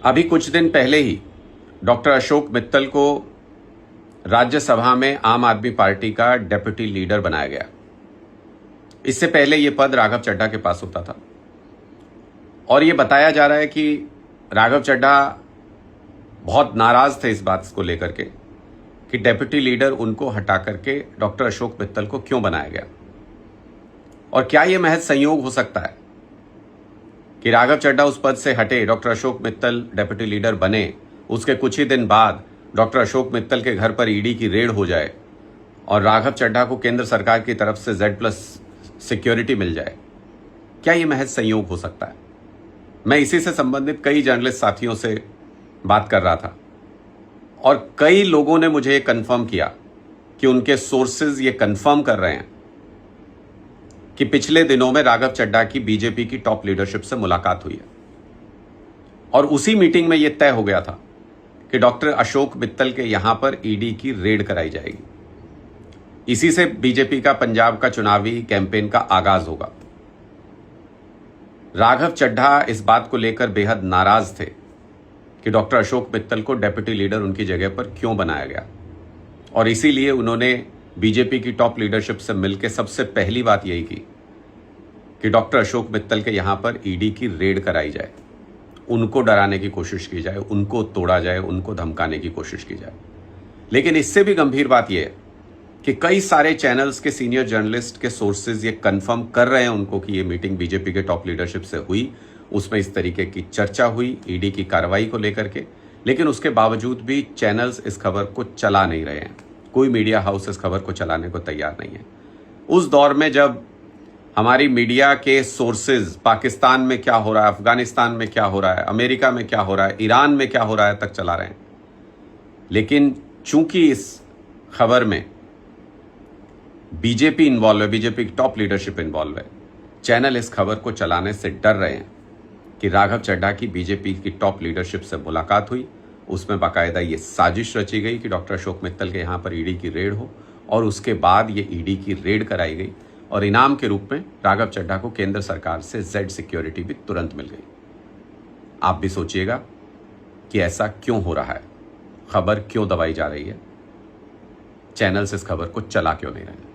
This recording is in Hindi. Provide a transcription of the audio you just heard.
अभी कुछ दिन पहले ही डॉक्टर अशोक मित्तल को राज्यसभा में आम आदमी पार्टी का डेप्यूटी लीडर बनाया गया। इससे पहले यह पद राघव चड्ढा के पास होता था और यह बताया जा रहा है कि राघव चड्ढा बहुत नाराज थे इस बात को लेकर के कि डेप्यूटी लीडर उनको हटा करके डॉक्टर अशोक मित्तल को क्यों बनाया गया। और क्या यह महज संयोग हो सकता है कि राघव चड्ढा उस पद से हटे, doctor Ashok Mittal deputy leader बने, उसके कुछ ही दिन बाद डॉक्टर अशोक मित्तल के घर पर ईडी की रेड हो जाए और राघव चड्ढा को केंद्र सरकार की तरफ से Z+ सिक्योरिटी मिल जाए? क्या यह महज संयोग हो सकता है? मैं इसी से संबंधित कई जर्नलिस्ट साथियों से बात कर रहा था और कई लोगों ने मुझे कंफर्म किया कि उनके सोर्सेज ये कंफर्म कर रहे हैं कि पिछले दिनों में राघव चड्ढा की बीजेपी की टॉप लीडरशिप से मुलाकात हुई है और उसी मीटिंग में यह तय हो गया था कि डॉक्टर अशोक मित्तल के यहां पर ईडी की रेड कराई जाएगी। इसी से बीजेपी का पंजाब का चुनावी कैंपेन का आगाज होगा। राघव चड्ढा इस बात को लेकर बेहद नाराज थे कि डॉक्टर अशोक मित्तल को डेप्यूटी लीडर उनकी जगह पर क्यों बनाया गया और इसीलिए उन्होंने बीजेपी की टॉप लीडरशिप से मिलकर सबसे पहली बात यही की कि डॉक्टर अशोक मित्तल के यहां पर ईडी की रेड कराई जाए, उनको डराने की कोशिश की जाए, उनको तोड़ा जाए, उनको धमकाने की कोशिश की जाए। लेकिन इससे भी गंभीर बात यह है कि कई सारे चैनल्स के सीनियर जर्नलिस्ट के सोर्सेज ये कंफर्म कर रहे हैं उनको कि ये मीटिंग बीजेपी के टॉप लीडरशिप से हुई, उसमें इस तरीके की चर्चा हुई ईडी की कार्रवाई को लेकर के। लेकिन उसके बावजूद भी चैनल्स इस खबर को चला नहीं रहे हैं, कोई मीडिया हाउस इस खबर को चलाने को तैयार नहीं है। उस दौर में जब हमारी मीडिया के सोर्सेज पाकिस्तान में क्या हो रहा है, अफगानिस्तान में क्या हो रहा है, अमेरिका में क्या हो रहा है, ईरान में क्या हो रहा है तक चला रहे हैं, लेकिन चूंकि इस खबर में बीजेपी इन्वॉल्व है, बीजेपी की टॉप लीडरशिप इन्वॉल्व है, चैनल इस खबर को चलाने से डर रहे हैं कि राघव चड्ढा की बीजेपी की टॉप लीडरशिप से मुलाकात हुई, उसमें बाकायदा ये साजिश रची गई कि डॉक्टर अशोक मित्तल के यहाँ पर ईडी की रेड हो और उसके बाद ये ईडी की रेड कराई गई और इनाम के रूप में राघव चड्ढा को केंद्र सरकार से Z सिक्योरिटी भी तुरंत मिल गई। आप भी सोचिएगा कि ऐसा क्यों हो रहा है, खबर क्यों दबाई जा रही है, चैनल्स इस खबर को चला क्यों नहीं रहे हैं।